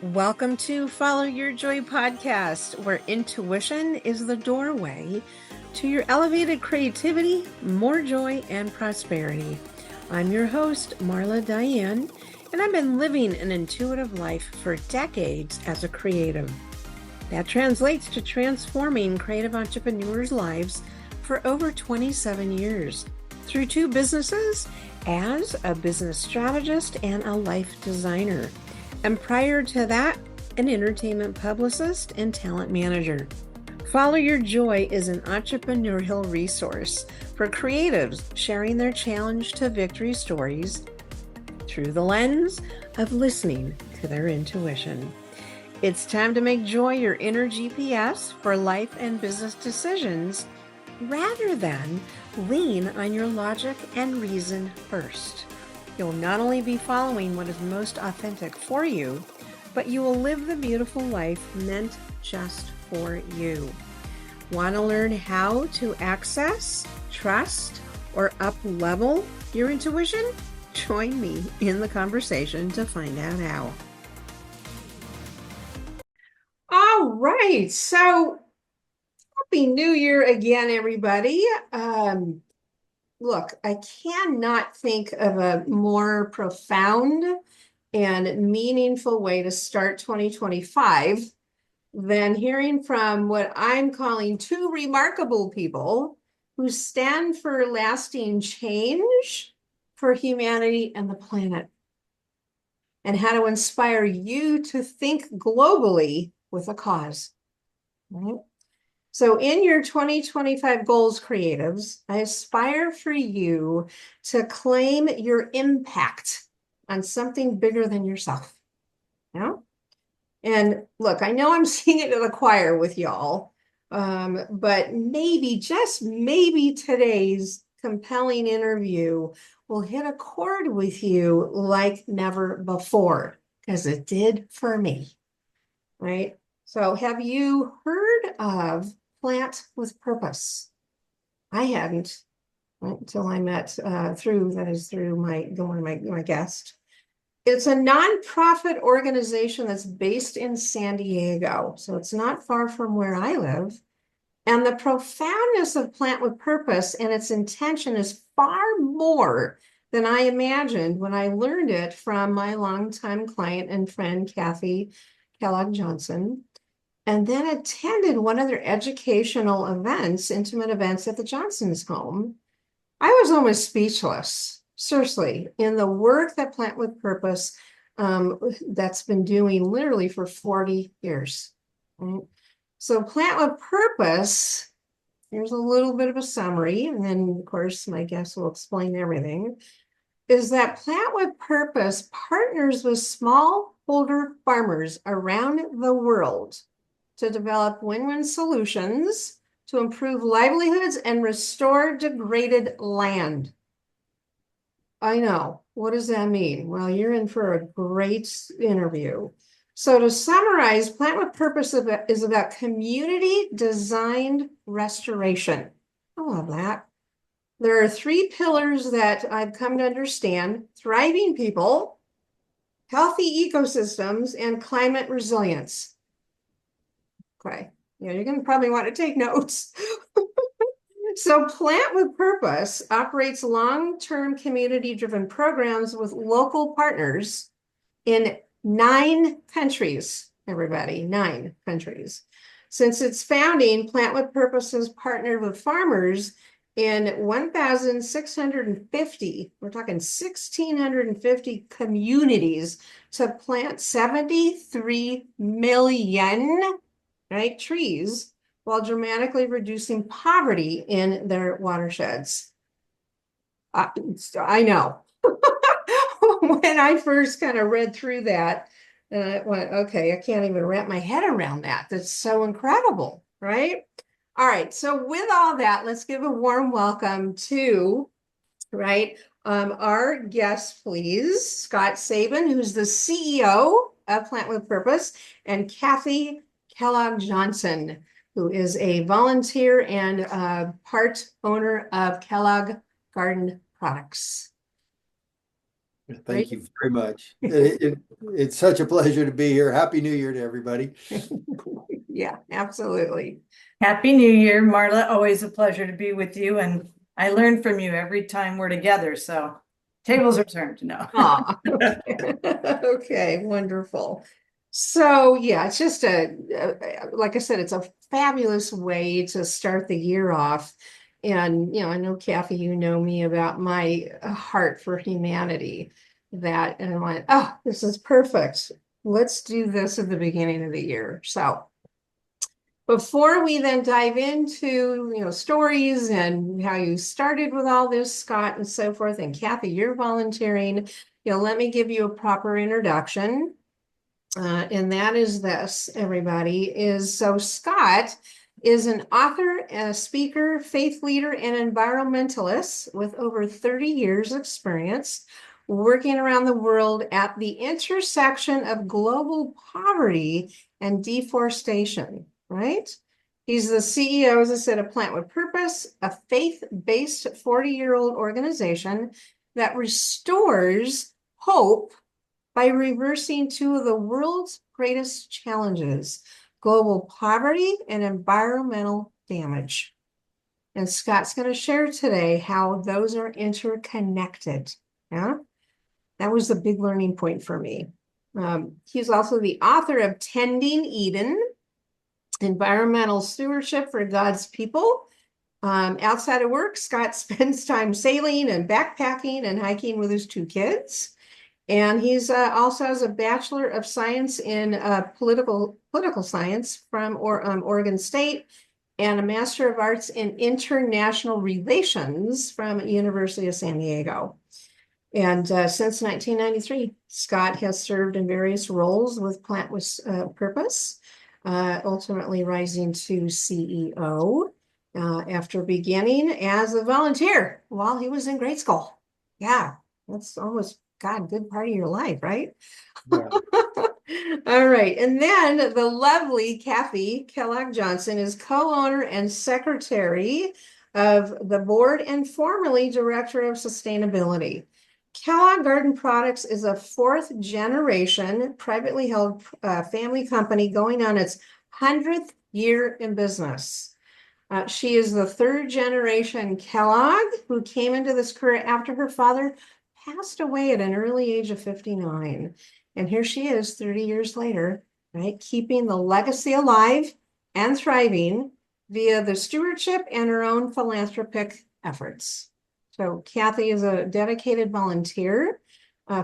Welcome to Follow Your Joy podcast, where intuition is the doorway to your elevated creativity, more joy, and prosperity. I'm your host, Marla Diane, and I've been living an intuitive life for decades as a creative. That translates to transforming creative entrepreneurs' lives for over 27 years through two businesses as a business strategist and a life designer. And prior to that, an entertainment publicist and talent manager. Follow Your Joy is an entrepreneurial resource for creatives sharing their challenge to victory stories through the lens of listening to their intuition. It's time to make joy your inner GPS for life and business decisions rather than lean on your logic and reason first. You'll not only be following what is most authentic for you, but you will live the beautiful life meant just for you. Want to learn how to access, trust, or up-level your intuition? Join me in the conversation to find out how. All right, so happy New Year again, everybody. Look, I cannot think of a more profound and meaningful way to start 2025 than hearing from what I'm calling two remarkable people who stand for lasting change for humanity and the planet, and how to inspire you to think globally with a cause. Right? So in your 2025 goals, creatives, I aspire for you to claim your impact on something bigger than yourself. And look, I know I'm singing to the choir with y'all, but maybe, just maybe today's compelling interview will hit a chord with you like never before, because it did for me, right? So have you heard of Plant with Purpose? I hadn't until I met through my guest. It's a nonprofit organization that's based in San Diego, so it's not far from where I live. And the profoundness of Plant with Purpose and its intention is far more than I imagined when I learned it from my longtime client and friend, Kathy Kellogg Johnson, and then attended one of their educational events, intimate events at the Johnson's home. I was almost speechless, seriously, in the work that Plant with Purpose that's been doing literally for 40 years. Right? So Plant with Purpose, here's a little bit of a summary, and then, of course, my guest will explain everything, is that Plant with Purpose partners with smallholder farmers around the world to develop win-win solutions to improve livelihoods and restore degraded land. I know. What does that mean? Well, you're in for a great interview. So to summarize, Plant with Purpose is about community-designed restoration. I love that. There are three pillars that I've come to understand: thriving people, healthy ecosystems, and climate resilience. Okay, yeah, you're going to probably want to take notes. So Plant with Purpose operates long-term community-driven programs with local partners in 9 countries, everybody, 9 countries. Since its founding, Plant with Purpose has partnered with farmers in 1,650, we're talking 1,650 communities to plant 73 million, right, trees, while dramatically reducing poverty in their watersheds. I know. When I first kind of read through that, I went, okay, I can't even wrap my head around that. That's so incredible, right? All right, so with all that, let's give a warm welcome to, right, our guest, please, Scott Sabin, who's the CEO of Plant with Purpose, and Kathy Kellogg Johnson, who is a volunteer and part owner of Kellogg Garden Products. Right? Thank you very much. It's such a pleasure to be here. Happy New Year to everybody. Yeah, absolutely. Happy New Year, Marla. Always a pleasure to be with you. And I learn from you every time we're together. So tables are turned, no. Ah, okay. Okay, wonderful. So yeah, it's just like I said, it's a fabulous way to start the year off. And I know Kathy, you know me about my heart for humanity. That and I went, oh, this is perfect. Let's do this at the beginning of the year. So before we then dive into, stories and how you started with all this, Scott, and so forth, and Kathy, you're volunteering, let me give you a proper introduction. And that is this, everybody, is so Scott is an author, a speaker, faith leader, and environmentalist with over 30 years experience working around the world at the intersection of global poverty and deforestation, right? He's the CEO, as I said, of Plant with Purpose, a faith-based 40-year-old organization that restores hope by reversing two of the world's greatest challenges, global poverty and environmental damage. And Scott's going to share today how those are interconnected. Yeah, that was the big learning point for me. He's also the author of Tending Eden, Environmental Stewardship for God's People. Outside of work, Scott spends time sailing and backpacking and hiking with his two kids. And he's also has a Bachelor of Science in political science from Oregon State and a Master of Arts in International Relations from University of San Diego. And since 1993, Scott has served in various roles with Plant with Purpose, ultimately rising to CEO after beginning as a volunteer while he was in grade school. Yeah, that's almost, God, good part of your life, right? Yeah. All right. And then the lovely Kathy Kellogg Johnson is co-owner and secretary of the board and formerly director of sustainability. Kellogg Garden Products is a fourth generation privately held family company going on its 100th year in business. She is the third generation Kellogg who came into this career after her father passed away at an early age of 59. And here she is 30 years later, right, keeping the legacy alive and thriving via the stewardship and her own philanthropic efforts. So Kathy is a dedicated volunteer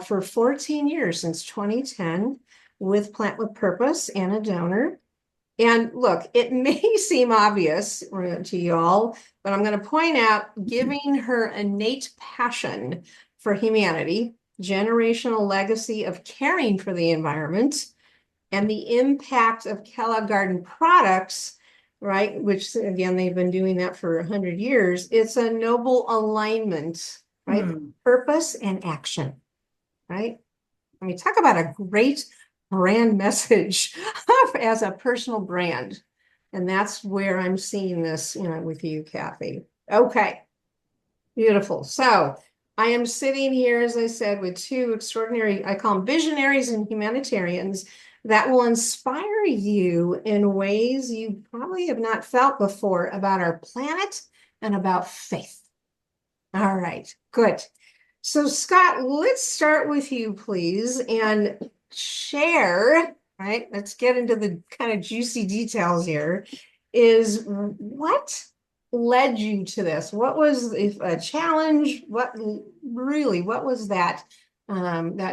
for 14 years since 2010 with Plant with Purpose and a donor. And look, it may seem obvious to y'all, but I'm going to point out giving her innate passion for humanity, generational legacy of caring for the environment, and the impact of Kellogg Garden Products, right? Which again, they've been doing that for 100 years. It's a noble alignment, right? Purpose and action, right? I mean, talk about a great brand message as a personal brand. And that's where I'm seeing this, with you, Kathy. Okay, beautiful. So I am sitting here, as I said, with two extraordinary, I call them visionaries and humanitarians that will inspire you in ways you probably have not felt before about our planet and about faith. All right, good. So Scott, let's start with you, please, and share, right? Let's get into the kind of juicy details here. Is what led you to this? What was if a challenge? What was that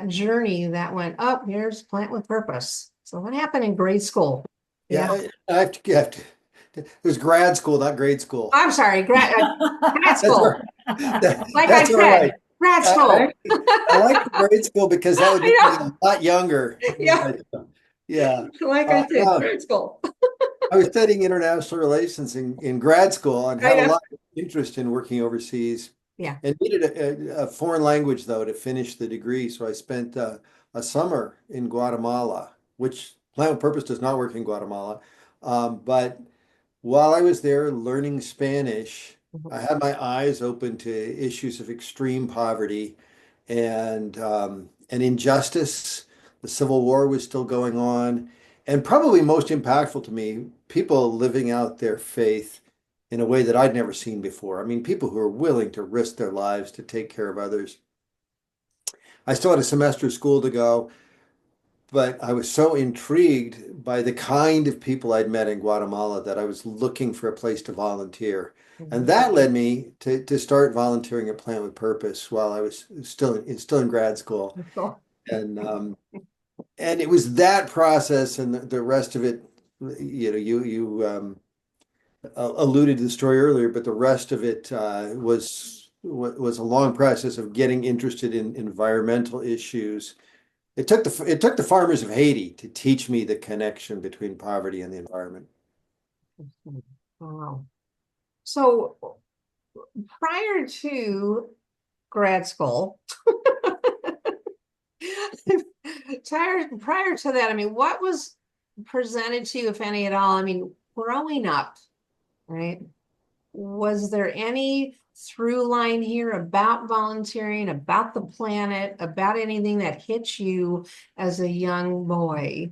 journey that went up? Here's Plant with Purpose. So what happened in grade school? Yeah, Yeah, it was grad school, not grade school. I'm sorry, grad That's all school. right. Like I That's all right. said, grad I, school. I like the grade school because that would make I me know. a lot younger. Yeah, But yeah, like I said, no, grad school. I was studying international relations in grad school and I had a know. lot of interest in working overseas Yeah. and needed a foreign language though to finish the degree. So I spent a summer in Guatemala, which Plan with Purpose does not work in Guatemala. But while I was there learning Spanish, I had my eyes open to issues of extreme poverty and injustice. The Civil War was still going on, and probably most impactful to me, people living out their faith in a way that I'd never seen before. I mean, people who are willing to risk their lives to take care of others. I still had a semester of school to go, but I was so intrigued by the kind of people I'd met in Guatemala that I was looking for a place to volunteer. And Mhm. that led me to start volunteering at Plant with Purpose while I was still in grad school. Cool. And and it was that process and the rest of it, you alluded to the story earlier, but the rest of it was a long process of getting interested in environmental issues. It took the farmers of Haiti to teach me the connection between poverty and the environment. Wow. So prior to grad school, prior to that, I mean, what was presented to you, if any at all? I mean, growing up, right? Was there any through line here about volunteering, about the planet, about anything that hit you as a young boy?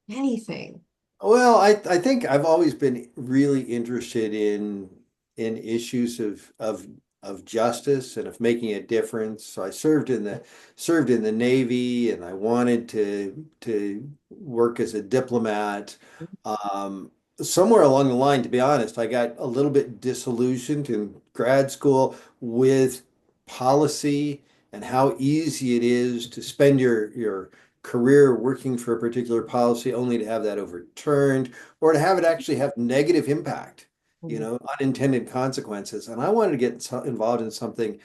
Anything? Well, I think I've always been really interested in issues of justice and of making a difference. So I served in the Navy, and I wanted to work as a diplomat. Um, Somewhere along the line, to be honest, I got a little bit disillusioned in grad school with policy and how easy it is to spend your career working for a particular policy only to have that overturned or to have it actually have negative impact, unintended consequences. And I wanted to get involved in something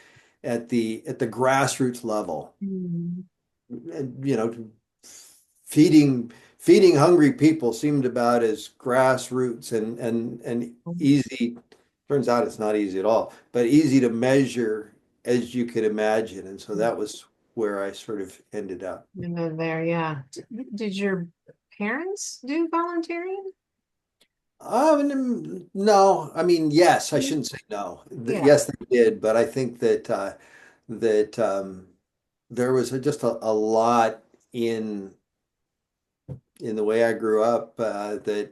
at the grassroots level. Mm. And, feeding hungry people seemed about as grassroots and easy. Turns out it's not easy at all, but easy to measure as you could imagine. And so that was where I sort of ended up. And then there, yeah. Did your parents do volunteering? No, I mean, yes, I shouldn't say no. Yeah, Yes, they did, but I think that there was just a lot in in the way I grew up that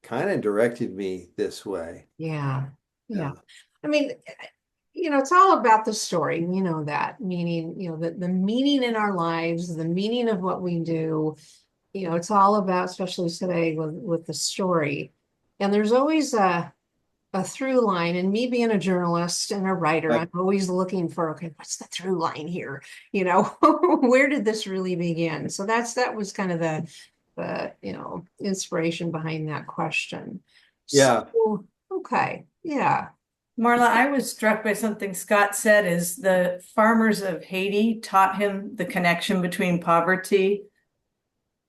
kind of directed me this way. yeah, yeah. Yeah. I mean, it's all about the story. We know that, meaning, the meaning in our lives, the meaning of what we do. It's all about, especially today with the story. And there's always a through line. And me being a journalist and a writer, Right. I'm always looking for, okay, what's the through line here? Where did this really begin? So that was kind of the inspiration behind that question. Yeah. So, okay, yeah. Marla, I was struck by something Scott said is the farmers of Haiti taught him the connection between poverty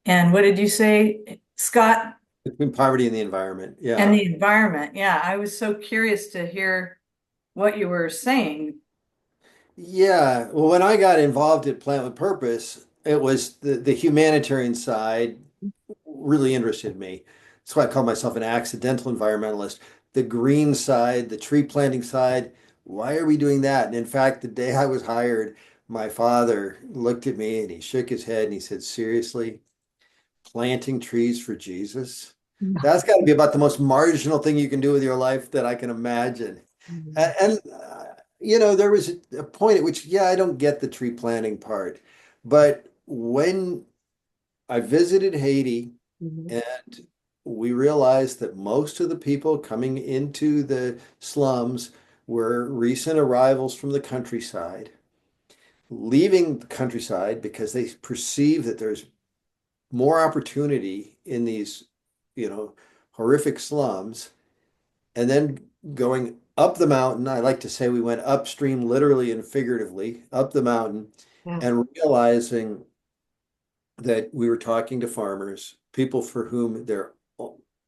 and what did you say, Scott? Between poverty and the environment. And Yeah. the environment. Yeah, I was so curious to hear what you were saying. Yeah. Well, when I got involved at Plant with Purpose, it was the humanitarian side really interested me. That's why I call myself an accidental environmentalist. The green side, the tree planting side, why are we doing that? And in fact, the day I was hired, my father looked at me and he shook his head and he said, seriously, planting trees for Jesus? That's got to be about the most marginal thing you can do with your life that I can imagine. And there was a point at which, yeah, I don't get the tree planting part. But when I visited Haiti, Mhm. and we realized that most of the people coming into the slums were recent arrivals from the countryside, leaving the countryside because they perceive that there's more opportunity in these, you know, horrific slums, and then going up the mountain. I like to say we went upstream, literally and figuratively, up the mountain, Yeah. and realizing that we were talking to farmers, people for whom they're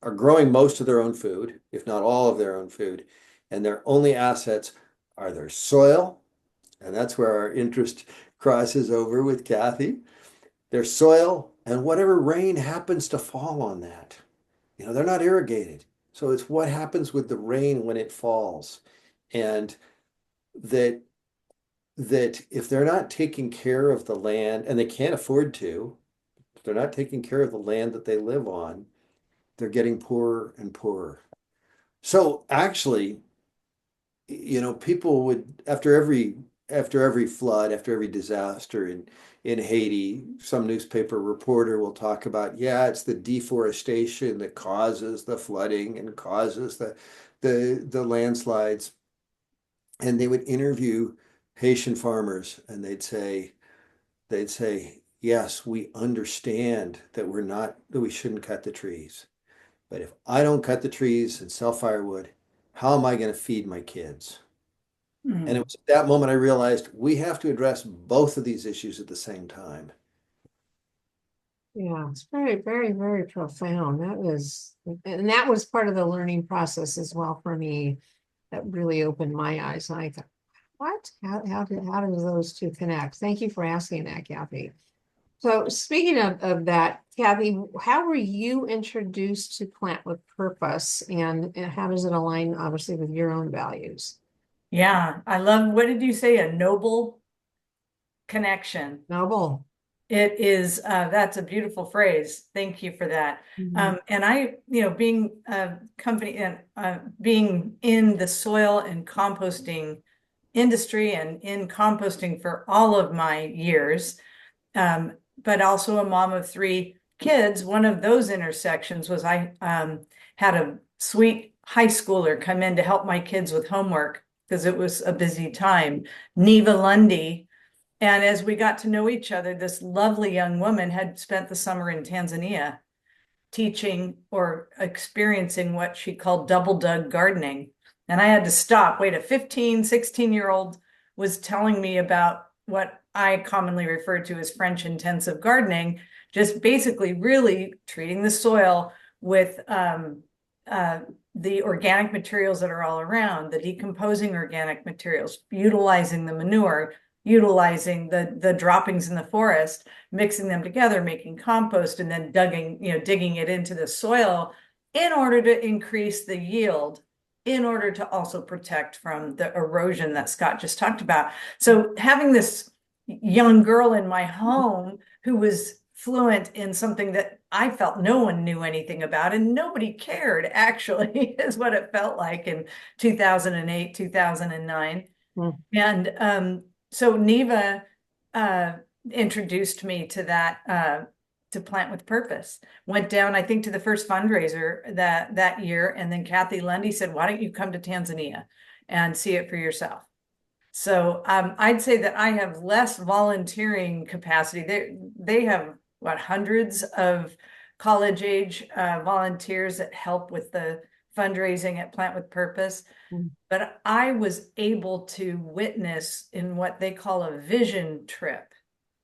are growing most of their own food, if not all of their own food, and their only assets are their soil, and that's where our interest crosses over with Kathy, their soil and whatever rain happens to fall on that. They're not irrigated. So it's what happens with the rain when it falls. And that that if they're not taking care of the land, and they can't afford to, if they're not taking care of the land that they live on, they're getting poorer and poorer. So actually, people would, after every flood, after every disaster in Haiti, some newspaper reporter will talk about, yeah, it's the deforestation that causes the flooding and causes the landslides. And they would interview Haitian farmers, and they'd say, yes, we understand that we shouldn't cut the trees. But if I don't cut the trees and sell firewood, how am I going to feed my kids? And it was at that moment I realized we have to address both of these issues at the same time. Yeah, it's very, very, very profound. And that was part of the learning process as well for me. That really opened my eyes. And I thought, what? How do those two connect? Thank you for asking that, Kathy. So speaking of that, Kathy, how were you introduced to Plant with Purpose, and how does it align obviously with your own values? Yeah, I love, what did you say? A noble connection. Noble. It is, that's a beautiful phrase. Thank you for that. And I, being a company and being in the soil and composting industry and in composting for all of my years, but also a mom of 3 kids, one of those intersections was I had a sweet high schooler come in to help my kids with homework because it was a busy time, Neva Lundy. And as we got to know each other, this lovely young woman had spent the summer in Tanzania teaching or experiencing what she called double dug gardening. And I had to stop. Wait, a 15, 16-year-old was telling me about what I commonly refer to as French intensive gardening, just basically really treating the soil with the organic materials that are all around, the decomposing organic materials, utilizing the manure, utilizing the droppings in the forest, mixing them together, making compost, and then digging it into the soil in order to increase the yield, in order to also protect from the erosion that Scott just talked about. So having this young girl in my home who was fluent in something that I felt no one knew anything about and nobody cared, actually, is what it felt like in 2008, 2009. And so Neva introduced me to that, to Plant with Purpose. Went down, I think, to the first fundraiser that year, and then Kathy Lundy said, "Why don't you come to Tanzania and see it for yourself?" So I'd say that I have less volunteering capacity. They have hundreds of college age volunteers that help with the fundraising at Plant with Purpose. But I was able to witness in what they call a vision trip.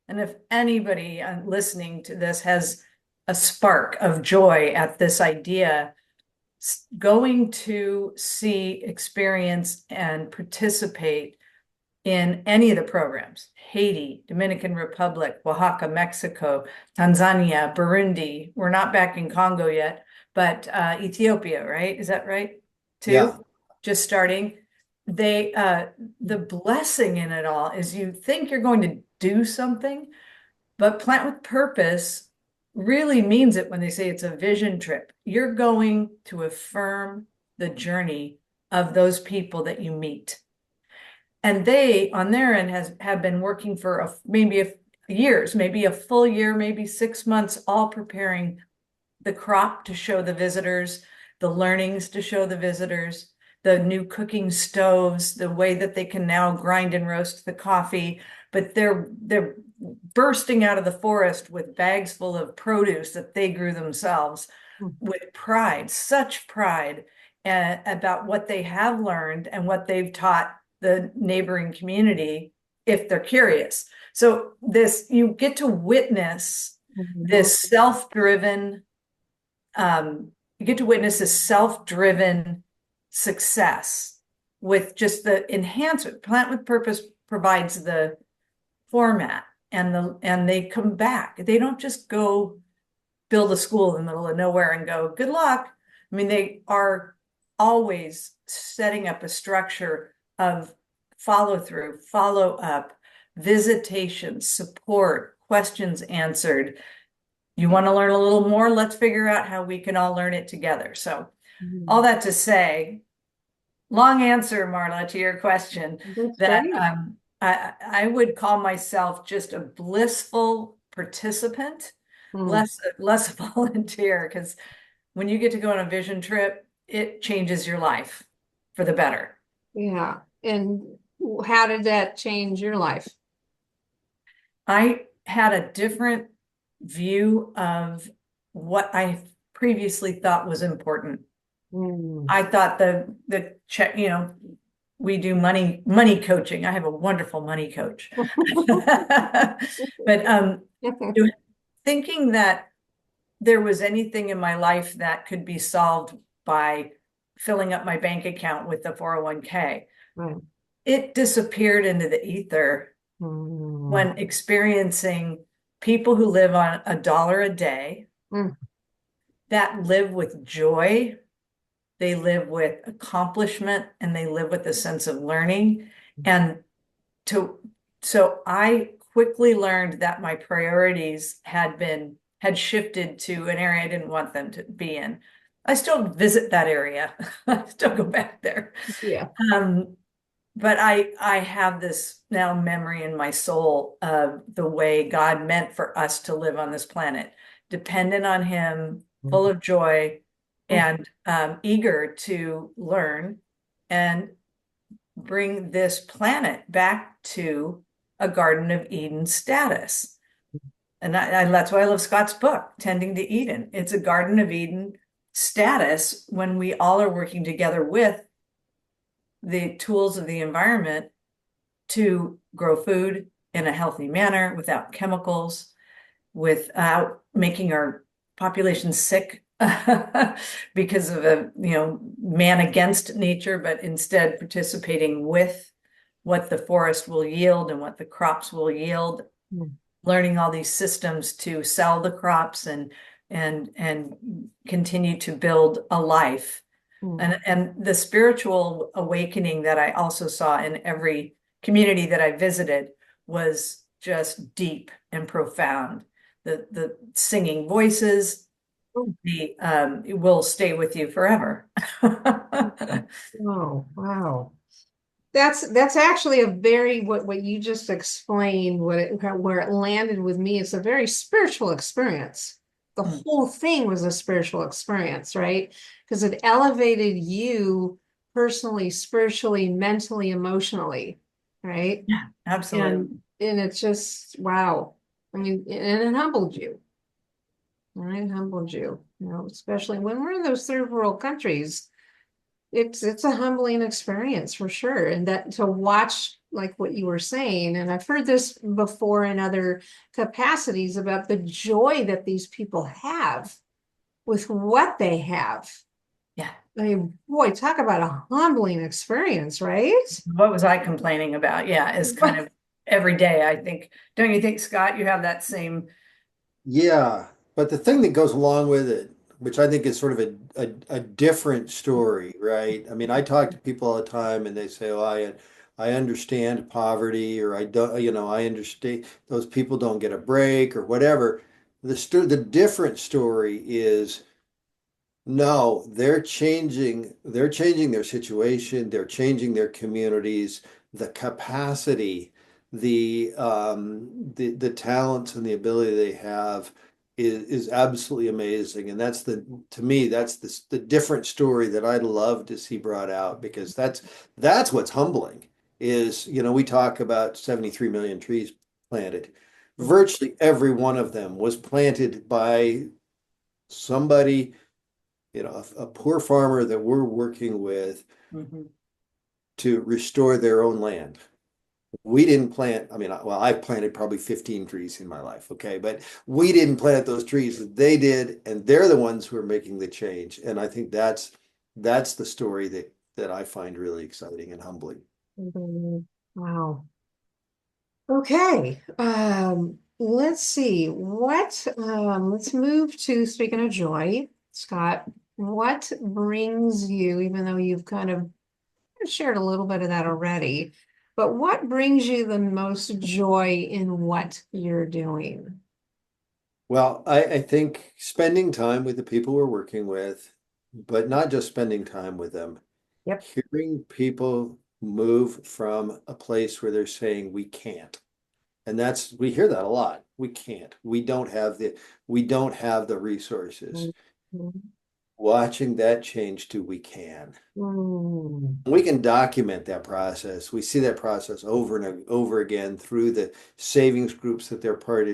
And if anybody listening to this has a spark of joy at this idea, going to see, experience, and participate in any of the programs, Haiti, Dominican Republic, Oaxaca, Mexico, Tanzania, Burundi, we're not back in Congo yet, but Ethiopia, right? Is that right? Too? Yeah. Just starting. The blessing in it all is you think you're going to do something, but Plant with Purpose really means it when they say it's a vision trip. You're going to affirm the journey of those people that you meet. And they, on their end, have been working for maybe years, maybe a full year, maybe 6 months, all preparing the crop to show the visitors, the learnings to show the visitors, the new cooking stoves, the way that they can now grind and roast the coffee. But they're bursting out of the forest with bags full of produce that they grew themselves with pride, such pride about what they have learned and what they've taught the neighboring community if they're curious. So you get to witness this self-driven, success with just the enhancement. Plant with Purpose provides the format and they come back. They don't just go build a school in the middle of nowhere and go, good luck. I mean, they are always setting up a structure of follow through, follow up, visitation, support, questions answered. You want to learn a little more? Let's figure out how we can all learn it together. So all that to say, long answer, Marla, to your question, That's that great. I would call myself just a blissful participant, Mm, less a volunteer, because when you get to go on a vision trip, it changes your life for the better. yeah. And how did that change your life? I had a different view of what I previously thought was important. Mm. I thought the check, we do money coaching. I have a wonderful money coach. But thinking that there was anything in my life that could be solved by filling up my bank account with the 401k, Right. it disappeared into the ether Mm. when experiencing people who live on $1 a day, Mm. that live with joy, they live with accomplishment, and they live with a sense of learning. And so I quickly learned that my priorities had shifted to an area I didn't want them to be in. I still visit that area. I still go back there. Yeah. But I have this now memory in my soul of the way God meant for us to live on this planet, dependent on Him, full of joy, and eager to learn and bring this planet back to a Garden of Eden status. And that's why I love Scott's book, Tending to Eden. It's a Garden of Eden status when we all are working together with the tools of the environment to grow food in a healthy manner without chemicals, without making our population sick because of a man against nature, but instead participating with what the forest will yield and what the crops will yield, learning all these systems to sell the crops and continue to build a life. And the spiritual awakening that I also saw in every community that I visited was just deep and profound. The singing voices, it will stay with you forever. Oh, wow. That's actually a very what you just explained, where it landed with me. It's a very spiritual experience. The whole thing was a spiritual experience, right? Because it elevated you personally, spiritually, mentally, emotionally, right? Yeah, absolutely. And it's just wow. I mean, and it humbled you. Right? It humbled you, especially when we're in those third world countries. It's a humbling experience for sure. And that to watch like what you were saying, and I've heard this before in other capacities about the joy that these people have with what they have. Yeah. I mean, boy, talk about a humbling experience, right? What was I complaining about? Yeah, it's kind of every day, I think. Don't you think, Scott, you have that same? Yeah, but the thing that goes along with it, which I think is sort of a different story, right? I mean, I talk to people all the time and they say, "Oh, I understand poverty," or "I don't, I understand those people don't get a break," or whatever. The different story is no, they're changing their situation, they're changing their communities, the capacity, the talents and the ability they have is absolutely amazing. And to me, that's the different story that I'd love to see brought out because that's what's humbling is, we talk about 73 million trees planted. Virtually every one of them was planted by somebody, a poor farmer that we're working with to restore their own land. We didn't plant, I mean, well, I've planted probably 15 trees in my life, okay, but we didn't plant those trees. They did, and they're the ones who are making the change. And I think that's the story that I find really exciting and humbling. Wow. Okay. Let's see. Let's move to, speaking of joy, Scott, what brings you, even though you've kind of shared a little bit of that already, but what brings you the most joy in what you're doing? Well, I think spending time with the people we're working with, but not just spending time with them, Yep. hearing people move from a place where they're saying we can't. And we hear that a lot. We can't. We don't have the resources. Mhm. Watching that change to we can. Mm. We can document that process. We see that process over and over again through the savings groups that they're part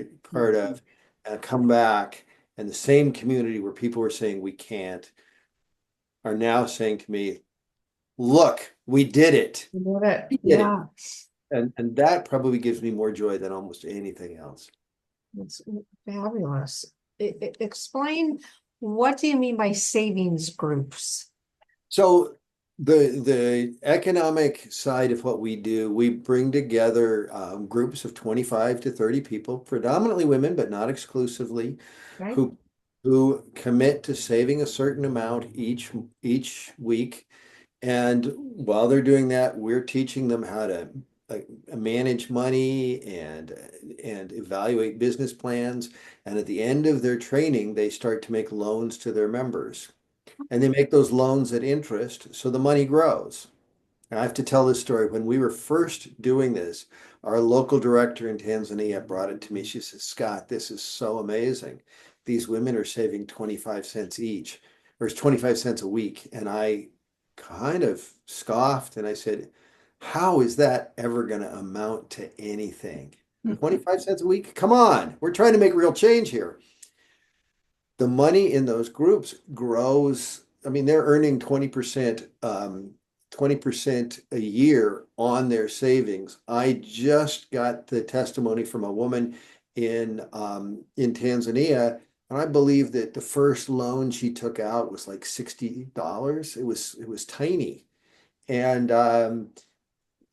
of, and come back, and the same community where people were saying we can't are now saying to me, look, we did it. Love it. We did it. Yeah. And that probably gives me more joy than almost anything else. It's fabulous. Explain, what do you mean by savings groups? So the economic side of what we do, we bring together groups of 25 to 30 people, predominantly women, but not exclusively, Right? who commit to saving a certain amount each week. And while they're doing that, we're teaching them how to manage money and evaluate business plans. And at the end of their training, they start to make loans to their members. And they make those loans at interest, so the money grows. And I have to tell this story. When we were first doing this, our local director in Tanzania brought it to me. She says, Scott, this is so amazing. These women are saving 25 cents each, or it's 25 cents a week. And I kind of scoffed and I said, how is that ever going to amount to anything? 25 cents a week? Come on, we're trying to make real change here. The money in those groups grows. I mean, they're earning 20% a year on their savings. I just got the testimony from a woman in Tanzania, and I believe that the first loan she took out was like $60. It was tiny. And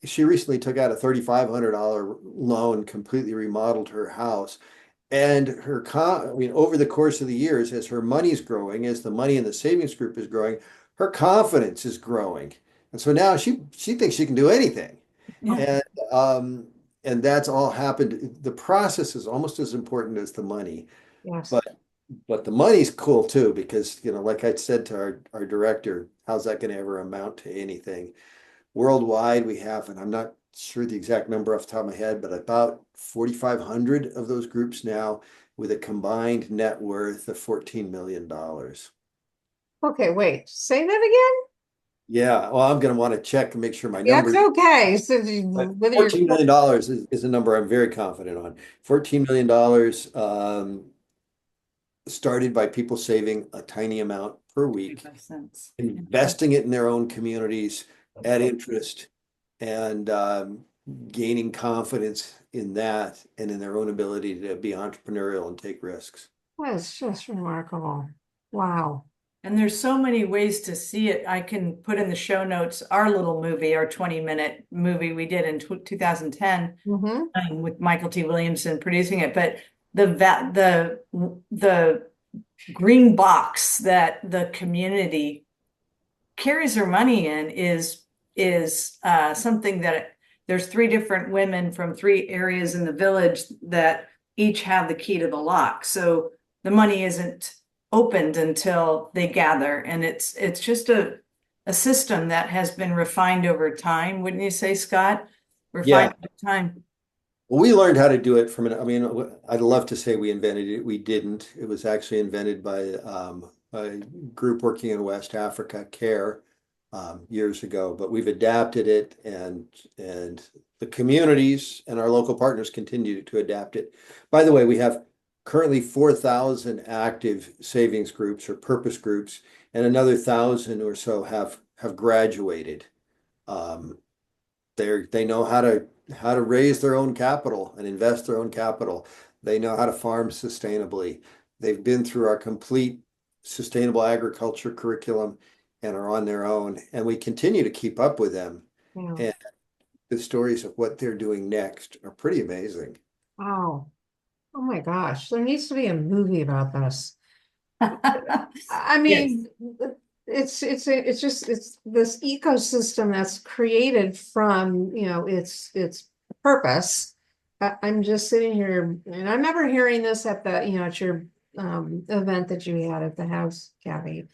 she recently took out a $3,500 loan, completely remodeled her house. And I mean, over the course of the years, as her money's growing, as the money in the savings group is growing, her confidence is growing. And so now she thinks she can do anything. Yeah. And um, and that's all happened. The process is almost as important as the money. Yes. But but the money's cool too, because like I said to our director, how's that going to ever amount to anything? Worldwide, we have, and I'm not sure the exact number off the top of my head, but about 4,500 of those groups now with a combined net worth of $14 million. Okay, wait, say that again? Yeah, well, I'm going to want to check and make sure my That's numbers, okay. So but whether you're, $14 million is a number I'm very confident on. $14 million started by people saving a tiny amount per week, 25 cents. investing it in their own communities at interest, and gaining confidence in that and in their own ability to be entrepreneurial and take risks. that's just remarkable. Wow. And there's so many ways to see it. I can put in the show notes our little movie, our 20-minute movie we did in 2010 Mm-hmm. with Michael T. Williamson producing it. But the green box that the community carries their money in is something that there's 3 different women from 3 areas in the village that each have the key to the lock. So the money isn't opened until they gather, and it's just a system that has been refined over time, wouldn't you say, Scott? Yeah. Refined over time. Well, we learned how to do it I mean, I'd love to say we invented it. We didn't. It was actually invented by a group working in West Africa, CARE, years ago. But we've adapted it, and the communities and our local partners continue to adapt it. By the way, we have currently 4,000 active savings groups or purpose groups, and another 1,000 or so have graduated. Um, they know how to raise their own capital and invest their own capital. They know how to farm sustainably. They've been through our complete sustainable agriculture curriculum and are on their own. And we continue to keep up with them. Yeah. And the stories of what they're doing next are pretty amazing. Wow. Oh my gosh, there needs to be a movie about this. I Yes. mean, it's this ecosystem that's created from, its purpose. I'm just sitting here, and I remember hearing this at at your event that you had at the house, Kathy.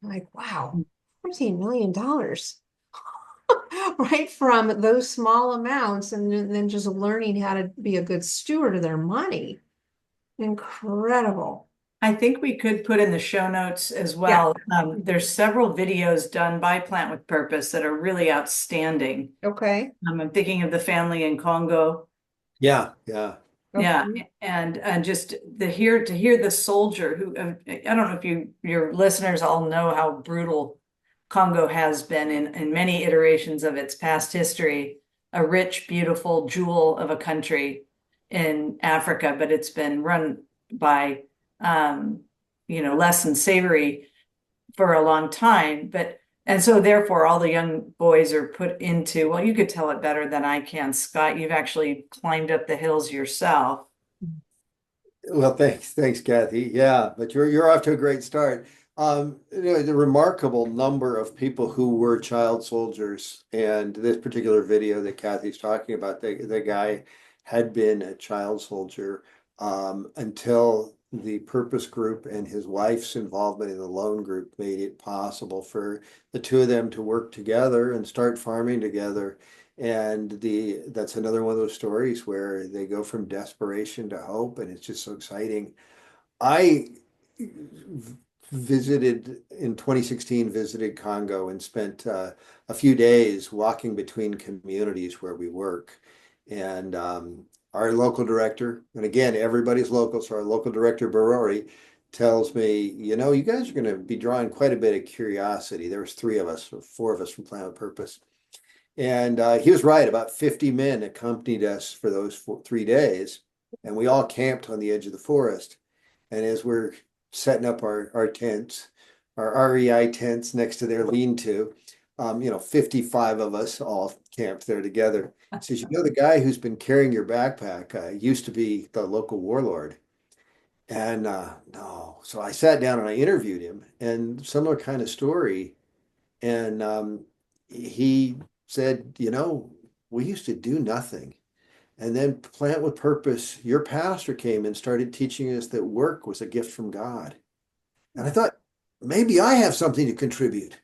Like, wow, $14 million. Right from those small amounts, and then just learning how to be a good steward of their money. Incredible. I think we could put in the show notes as Yeah. well. There's several videos done by Plant with Purpose that are really outstanding. Okay. I'm thinking of the family in Congo. Yeah, yeah. Yeah, Okay. and just to hear the soldier who I don't know if your listeners all know how brutal Congo has been in many iterations of its past history, a rich, beautiful jewel of a country in Africa, but it's been run by less than savory for a long time. And so therefore all the young boys are put into, well, you could tell it better than I can, Scott. You've actually climbed up the hills yourself. Well, thanks, Kathy. Yeah, but you're off to a great start. The remarkable number of people who were child soldiers, and this particular video that Kathy's talking about, the guy had been a child soldier until the purpose group and his wife's involvement in the loan group made it possible for the two of them to work together and start farming together. And that's another one of those stories where they go from desperation to hope, and it's just so exciting. I visited in 2016, visited Congo and spent a few days walking between communities where we work. And our local director, and again, everybody's local, so our local director, Barori, tells me, you guys are going to be drawing quite a bit of curiosity. There was three of us, or four of us from Planet Purpose. And he was right. About 50 men accompanied us for those 3 days, and we all camped on the edge of the forest. And as we're setting up our tents, our REI tents next to their lean-to, 55 of us all camped there together. He says, the guy who's been carrying your backpack used to be the local warlord. And no, so I sat down and I interviewed him, and similar kind of story. And he said, we used to do nothing. And then Plant with Purpose, your pastor came and started teaching us that work was a gift from God. And I thought, maybe I have something to contribute.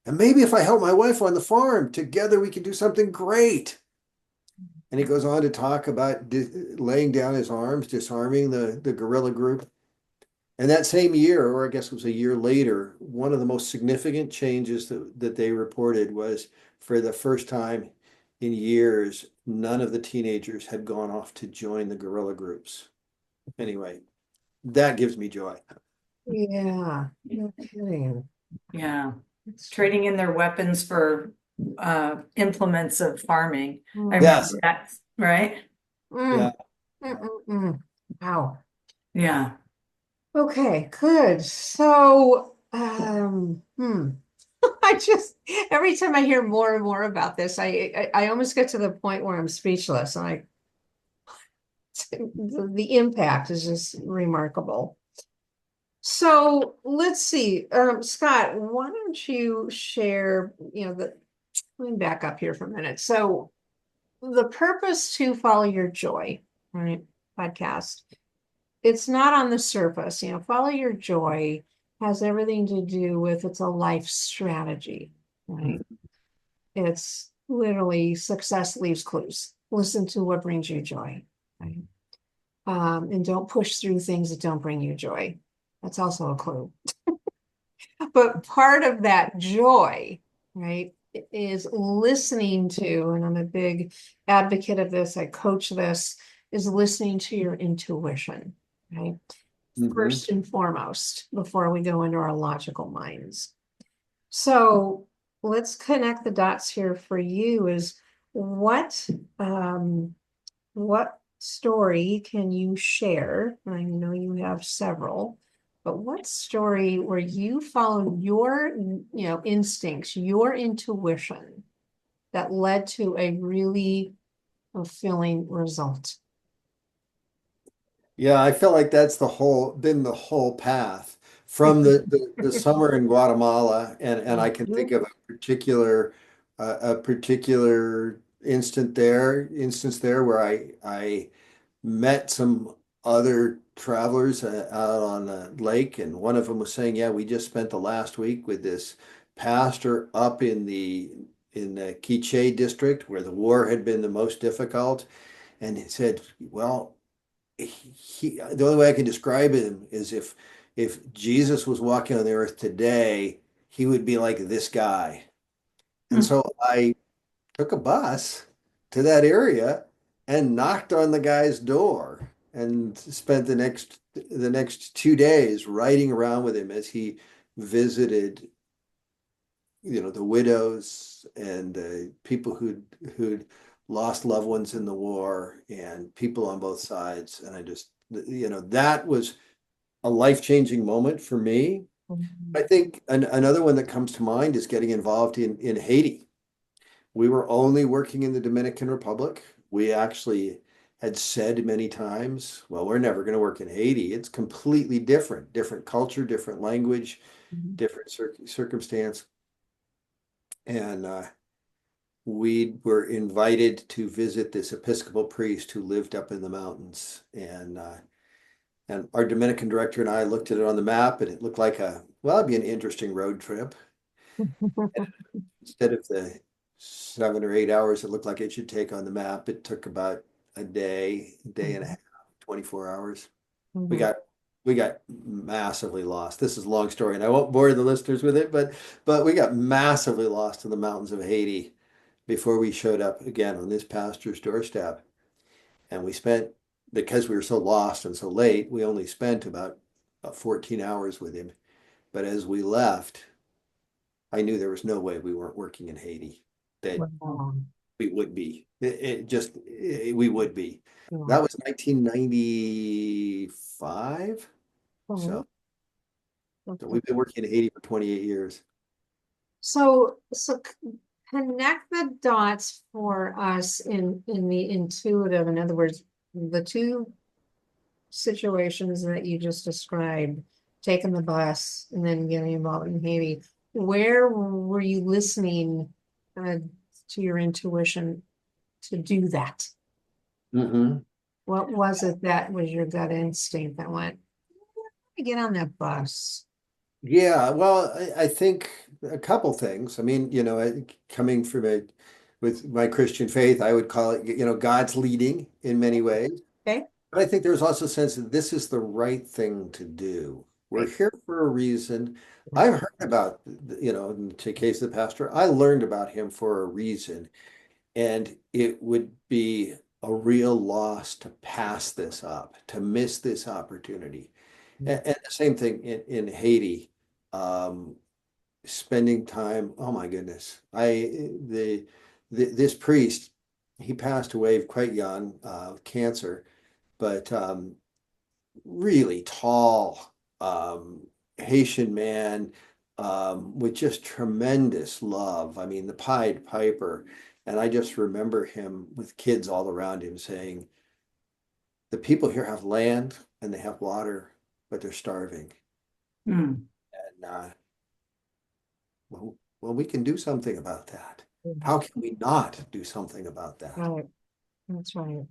And maybe if I help my wife on the farm, together we can do something great. And he goes on to talk about laying down his arms, disarming the guerrilla group. And that same year, or I guess it was a year later, one of the most significant changes that they reported was for the first time in years, none of the teenagers had gone off to join the guerrilla groups. Anyway, that gives me joy. Yeah. No kidding. Yeah. Trading in their weapons for implements of farming. I remember Yes. that, right? Yeah. Wow. Yeah. Okay, good. So, I just every time I hear more and more about this, I almost get to the point where I'm speechless. The impact is just remarkable. So let's see, Scott, why don't you share, let me back up here for a minute. So the purpose to follow your joy, right? Podcast. It's not on the surface, follow your joy has everything to do with it's a life strategy, right? It's literally success leaves clues. Listen to what brings you joy, right? And don't push through things that don't bring you joy. That's also a clue. But part of that joy, right, is listening to, and I'm a big advocate of this, I coach this, is listening to your intuition, right? First and foremost, before we go into our logical minds. So let's connect the dots here for you is what story can you share? I know you have several, but what story where you followed your, instincts, your intuition that led to a really fulfilling result? Yeah, I feel like that's been the whole path. from the summer in Guatemala, and I can think of a particular instance there where I met some other travelers out on the lake, and one of them was saying, "Yeah, we just spent the last week with this pastor up in the Quiche district where the war had been the most difficult." And he said, "Well, the only way I can describe him is if Jesus was walking on the earth today, he would be like this guy." And Hmm. so I took a bus to that area and knocked on the guy's door and spent the next 2 days riding around with him as he visited, the widows and people who'd lost loved ones in the war and people on both sides. And I just, that was a life-changing moment for me. I think another one that comes to mind is getting involved in Haiti. We were only working in the Dominican Republic. We actually had said many times, well, we're never going to work in Haiti. It's completely different culture, different language, different circumstance. And we were invited to visit this Episcopal priest who lived up in the mountains. And our Dominican director and I looked at it on the map, and it looked like it'd be an interesting road trip. Instead of the 7 or 8 hours it looked like it should take on the map, it took about a day and a half, 24 hours. We got we got massively lost. This is a long story, and I won't bore the listeners with it, but we got massively lost in the mountains of Haiti before we showed up again on this pastor's doorstep. And because we were so lost and so late, we only spent about 14 hours with him. But as we left, I knew there was no way we weren't working in Haiti, that Wow. we would be. We would be. That was 1995. Mhm. So we've been working in Haiti for 28 years. So connect the dots for us in the intuitive. In other words, the two situations that you just described, taking the bus and then getting involved in Haiti. Where were you listening to your intuition to do that? Mhm. What was it that was your gut instinct that went, get on that bus? Yeah, well, I think a couple things. I mean, coming from with my Christian faith, I would call it, God's leading in many ways. Okay. But I think there's also a sense that this is the right thing to do. We're Right. here for a reason. I've heard about, in the case of the pastor, I learned about him for a reason. And it would be a real loss to pass this up, to miss this opportunity. And the same thing in Haiti, um, spending time. Oh my goodness, this priest, he passed away quite young, cancer, but really tall, Haitian man, with just tremendous love. I mean, the Pied Piper. And I just remember him with kids all around him saying, the people here have land and they have water, but they're starving. Hmm. And well, we can do something about that. Mhm. How can we not do something about that? Right. That's right.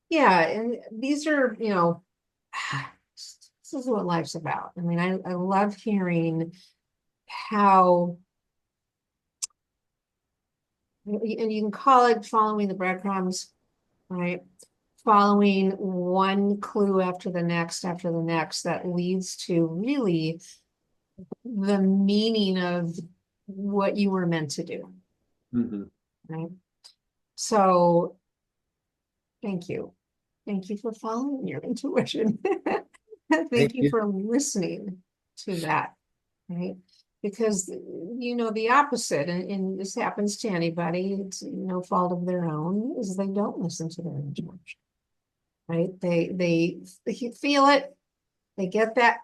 Yeah, and these are, this is what life's about. I mean, I love hearing how, and you can call it following the breadcrumbs, right? Following one clue after the next that leads to really the meaning of what you were meant to do, Mhm. right? So thank you. Thank you for following your intuition. Thank Thank you you. for listening to that, right? Because the opposite, and this happens to anybody, it's no fault of their own, is they don't listen to their intuition, right? They feel it, they get that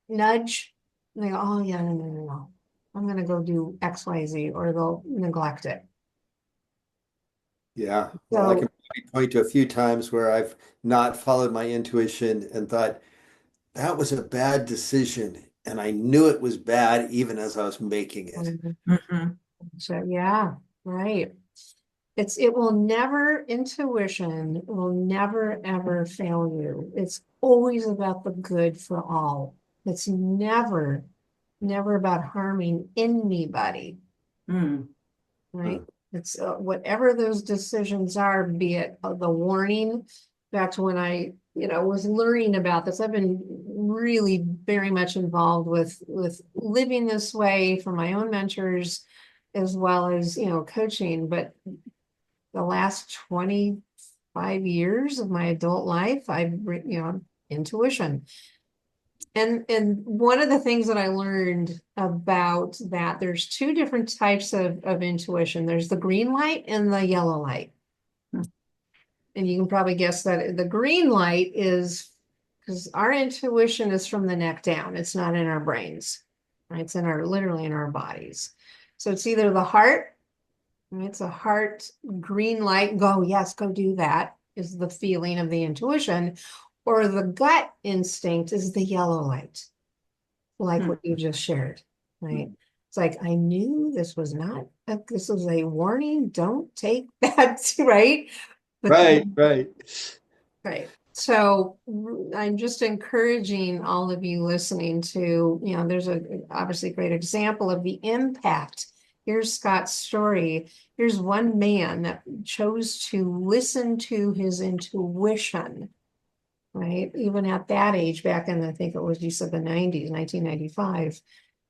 nudge, and they go, oh yeah, no. I'm gonna go do XYZ, or they'll neglect it. Yeah. Well, I can So point to a few times where I've not followed my intuition and thought, that was a bad decision. And I knew it was bad even as I was making it. Mhm. So, yeah, right. It will never, intuition will never ever fail you. It's always about the good for all. It's never about harming anybody, Mm. right? It's whatever those decisions are, be it the warning. Back to when I, was learning about this, I've been really very much involved with living this way for my own mentors, as well as, coaching. But the last 25 years of my adult life, intuition. And one of the things that I learned about that, there's two different types of intuition. There's the green light and the yellow light. And you can probably guess that the green light is because our intuition is from the neck down. It's not in our brains, right? It's literally in our bodies. So it's either the heart. It's a heart green light, go, yes, go do that, is the feeling of the intuition, or the gut instinct is the yellow light, like what you just shared, right? It's like, I knew this was this was a warning, don't take that, right? Right, right. Right. So I'm just encouraging all of you listening to, there's obviously a great example of the impact. Here's Scott's story. Here's one man that chose to listen to his intuition, right? Even at that age, back in, I think it was, you said the 90s, 1995,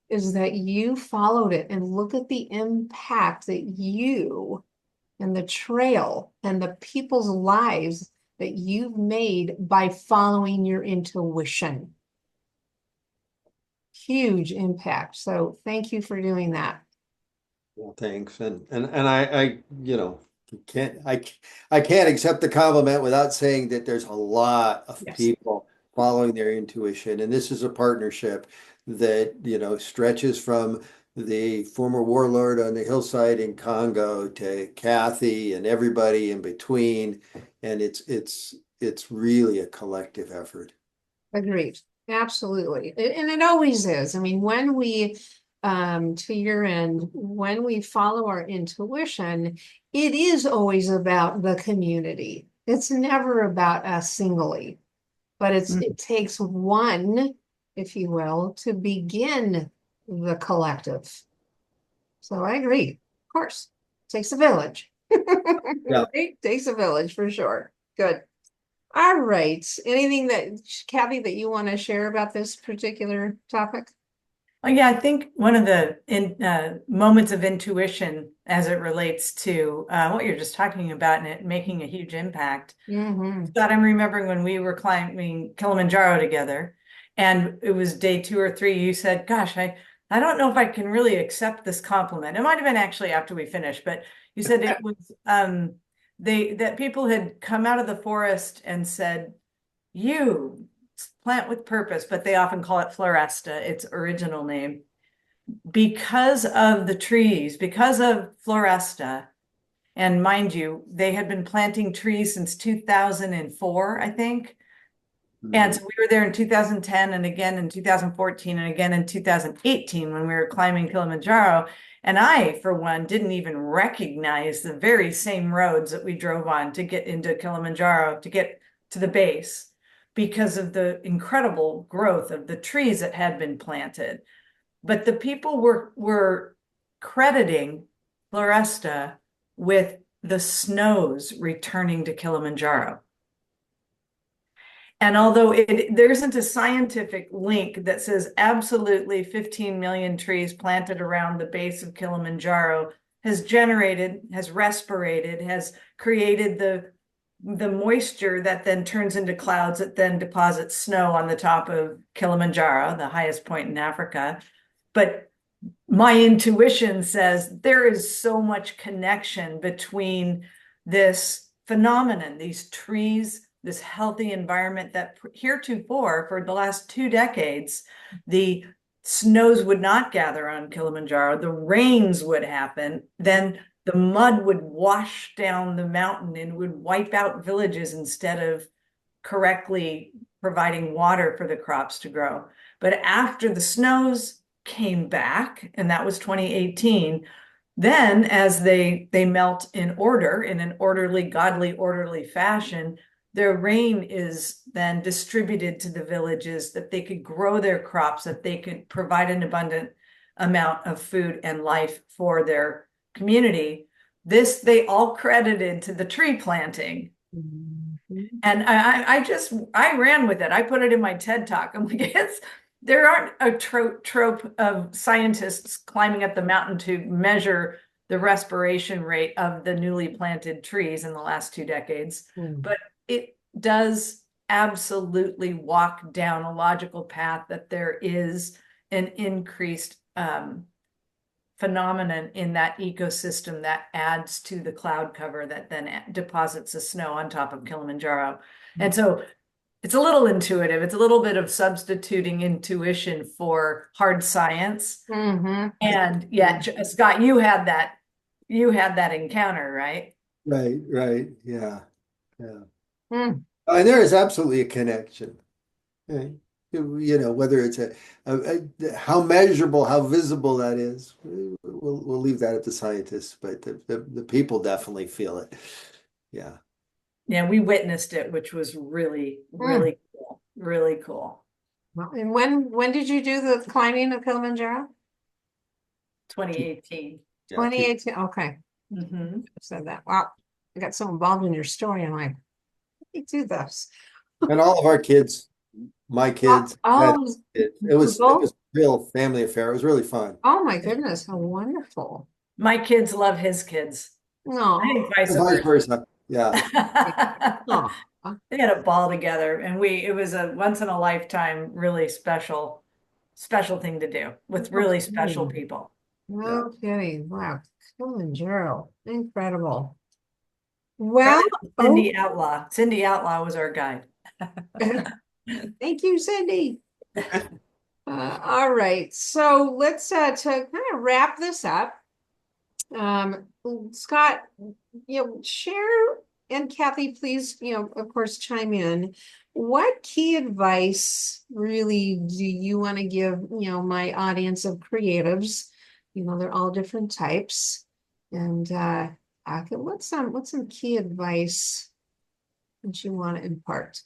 is that you followed it, and look at the impact that you and the trail and the people's lives that you've made by following your intuition. Huge impact. So thank you for doing that. Well, thanks. And I, can't I can't accept the compliment without saying that there's a lot of Yes. people following their intuition. And this is a partnership that, stretches from the former warlord on the hillside in Congo to Kathy and everybody in between. And it's really a collective effort. Agreed. Absolutely. And it always is. I mean, when we, to your end, when we follow our intuition, it is always about the community. It's never about us singly, but it takes one, if you will, to begin the collective. So I agree. Of course, takes a village. Yeah. Right? Takes a village for sure. Good. All right. Anything that, Kathy, that you want to share about this particular topic? Oh, yeah, I think one of the moments of intuition as it relates to what you're just talking about and it making a huge impact. Scott, I'm remembering when we were climbing Kilimanjaro together, and it was day 2 or 3, you said, gosh, I don't know if I can really accept this compliment. It might have been actually after we finished, but you said it was that people had come out of the forest and said, you plant with purpose, but they often call it Floresta, its original name, because of the trees, because of Floresta. And mind you, they had been planting trees since 2004, I think. And so we were there in 2010 and again in 2014 and again in 2018 when we were climbing Kilimanjaro. And I, for one, didn't even recognize the very same roads that we drove on to get into Kilimanjaro, to get to the base, because of the incredible growth of the trees that had been planted. But the people were crediting Floresta with the snows returning to Kilimanjaro. And although there isn't a scientific link that says absolutely 15 million trees planted around the base of Kilimanjaro has respirated, has created the moisture that then turns into clouds that then deposits snow on the top of Kilimanjaro, the highest point in Africa. But my intuition says there is so much connection between this phenomenon, these trees, this healthy environment that heretofore, for the last 2 decades, the snows would not gather on Kilimanjaro, the rains would happen, then the mud would wash down the mountain and would wipe out villages instead of correctly providing water for the crops to grow. But after the snows came back, and that was 2018, then as they melt in order, in an orderly, godly, orderly fashion, their rain is then distributed to the villages that they could grow their crops, that they could provide an abundant amount of food and life for their community. This they all credited to the tree planting. And I ran with it. I put it in my TED talk. I'm like, there aren't a trope of scientists climbing up the mountain to measure the respiration rate of the newly planted trees in the last 2 decades, but it does absolutely walk down a logical path that there is an increased phenomenon in that ecosystem that adds to the cloud cover that then deposits the snow on top of Kilimanjaro. And so it's a little intuitive. It's a little bit of substituting intuition for hard science. And yeah, Scott, you had that encounter, right? Right. Yeah. And there is absolutely a connection. Right? Whether it's how measurable, how visible that is, we'll leave that at the scientists, but the people definitely feel it. Yeah. Yeah, we witnessed it, which was really cool. Really cool. Well, and when did you do the climbing of Kilimanjaro? 2018. 2018. Okay. I said that. Wow. I got so involved in your story. I'm like, let me do this. And all of our kids, my kids, it was a real family affair. It was really fun. Oh my goodness, how wonderful. My kids love his kids. No. I think Vice versa. Yeah. They had a ball together, and it was a once in a lifetime, really special thing to do with really special people. No kidding. Wow. Kilimanjaro. Incredible. Well, Cindy Outlaw was our guide. Thank you, Cindy. All right. So let's to kind of wrap this up. Scott, share, and Kathy, please, of course, chime in. What key advice really do you want to give, my audience of creatives? They're all different types. And what's some key advice that you want to impart?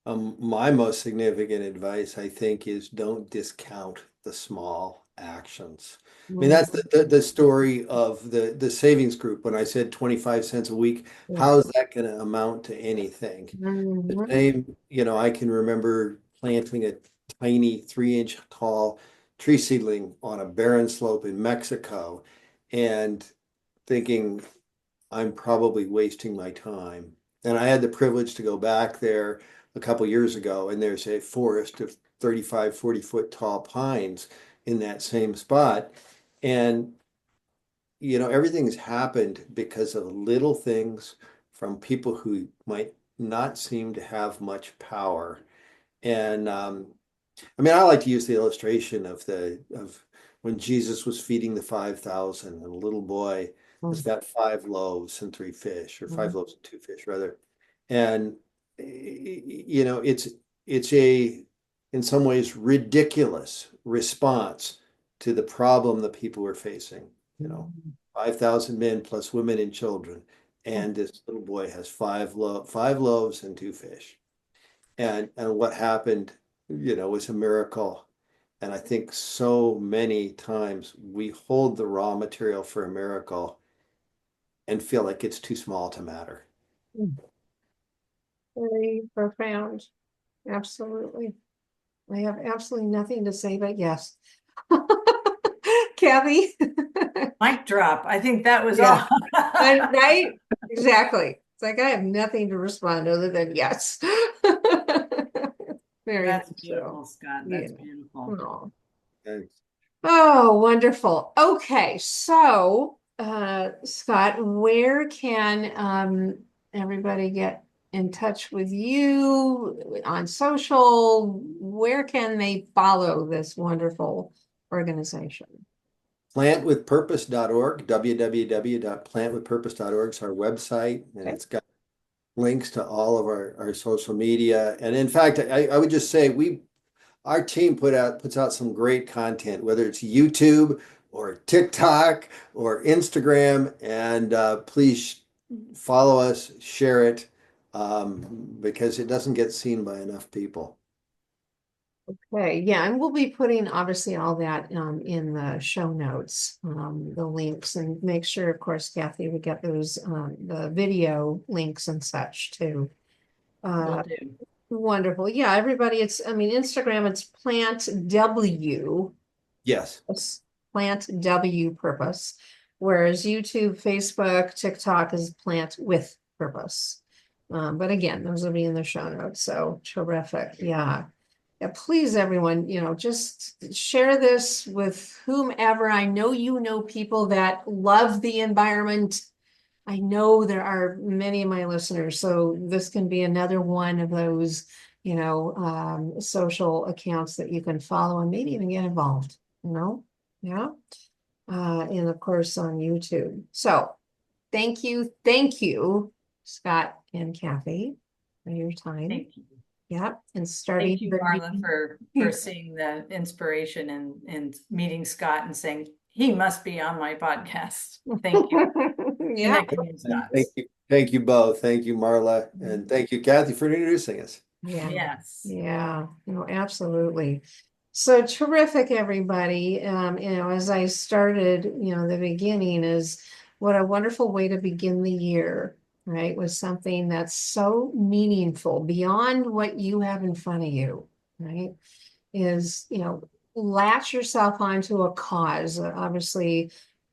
My most significant advice, I think, is don't discount the small actions. I mean, that's the story of the savings group. When I said 25 cents a week, how is that going to amount to anything? The same, I can remember planting a tiny 3-inch tall tree seedling on a barren slope in Mexico and thinking I'm probably wasting my time. And I had the privilege to go back there a couple years ago, and there's a forest of 35, 40-foot tall pines in that same spot. And, everything's happened because of little things from people who might not seem to have much power. And I like to use the illustration of when Jesus was feeding the 5,000, and a little boy has got 5 loaves and 3 fish, or 5 loaves and 2 fish rather. And it's a, in some ways, ridiculous response to the problem that people were facing. 5,000 men plus women and children, and this little boy has 5 loaves and 2 fish. And what happened, was a miracle. And I think so many times we hold the raw material for a miracle and feel like it's too small to matter. Very profound. Absolutely. I have absolutely nothing to say but yes. Kathy? Mic drop. I think that was Yeah. all. Right? Exactly. It's like I have nothing to respond other than yes. That's beautiful, Scott. That's beautiful. Oh. Thanks. Oh, wonderful. Okay, so Scott, where can everybody get in touch with you on social? Where can they follow this wonderful organization? Plantwithpurpose.org, www.plantwithpurpose.org is our website, and it's got links to all of our social media. And in fact, I would just say our team puts out some great content, whether it's YouTube or TikTok or Instagram. And please follow us, share it, because it doesn't get seen by enough people. Okay, yeah, and we'll be putting obviously all that in the show notes, the links, and make sure, of course, Kathy, we get those the video links and such too. Will do. Wonderful. Yeah, everybody, I mean, Instagram, it's Plant W. Yes. Plant W Purpose, whereas YouTube, Facebook, TikTok is Plant with Purpose. But again, those will be in the show notes. So terrific. Yeah. Yeah, please, everyone, just share this with whomever. I know you know people that love the environment. I know there are many of my listeners, so this can be another one of those, social accounts that you can follow and maybe even get involved, yeah. And of course on YouTube. So thank you, Scott and Kathy, for your time. Thank you. Yep, and starting. Thank you, Marla, for seeing the inspiration and meeting Scott and saying, he must be on my podcast. Thank you. Yeah. Thank you both. Thank you, Marla. And thank you, Kathy, for introducing us. Yeah. Yes. Yeah, absolutely. So terrific, everybody. As I started, the beginning is what a wonderful way to begin the year, right? With something that's so meaningful beyond what you have in front of you, right? Is, latch yourself onto a cause, obviously,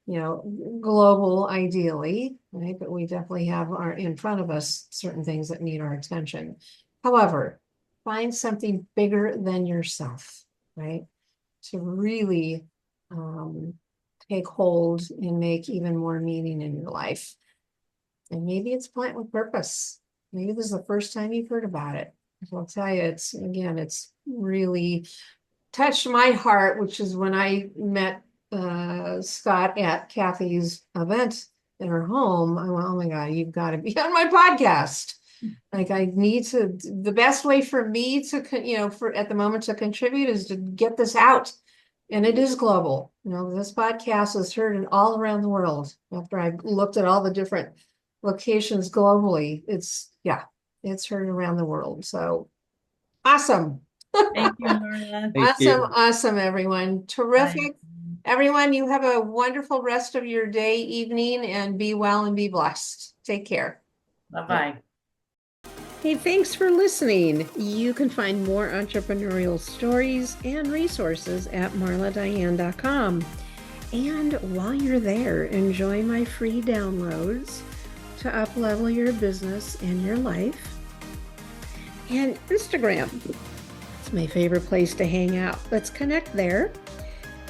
global ideally, right? But we definitely have in front of us certain things that need our attention. However, find something bigger than yourself, right? To really take hold and make even more meaning in your life. And maybe it's Plant with Purpose. Maybe this is the first time you've heard about it. So I'll tell you, it's really touched my heart, which is when I met Scott at Kathy's event in her home. I went, oh my God, you've got to be on my podcast. Like I need to, the best way for me to, for at the moment to contribute is to get this out. And it is global. This podcast is heard all around the world. After I looked at all the different locations globally, it's heard around the world. So awesome. Thank you, Marla. Awesome, everyone. Terrific. Everyone, you have a wonderful rest of your day, evening, and be well and be blessed. Take care. Bye-bye. Hey, thanks for listening. You can find more entrepreneurial stories and resources at marladiane.com. And while you're there, enjoy my free downloads to up-level your business and your life. And Instagram. It's my favorite place to hang out. Let's connect there.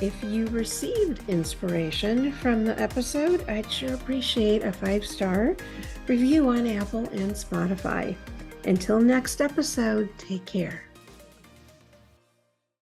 If you received inspiration from the episode, I'd sure appreciate a 5-star review on Apple and Spotify. Until next episode, take care.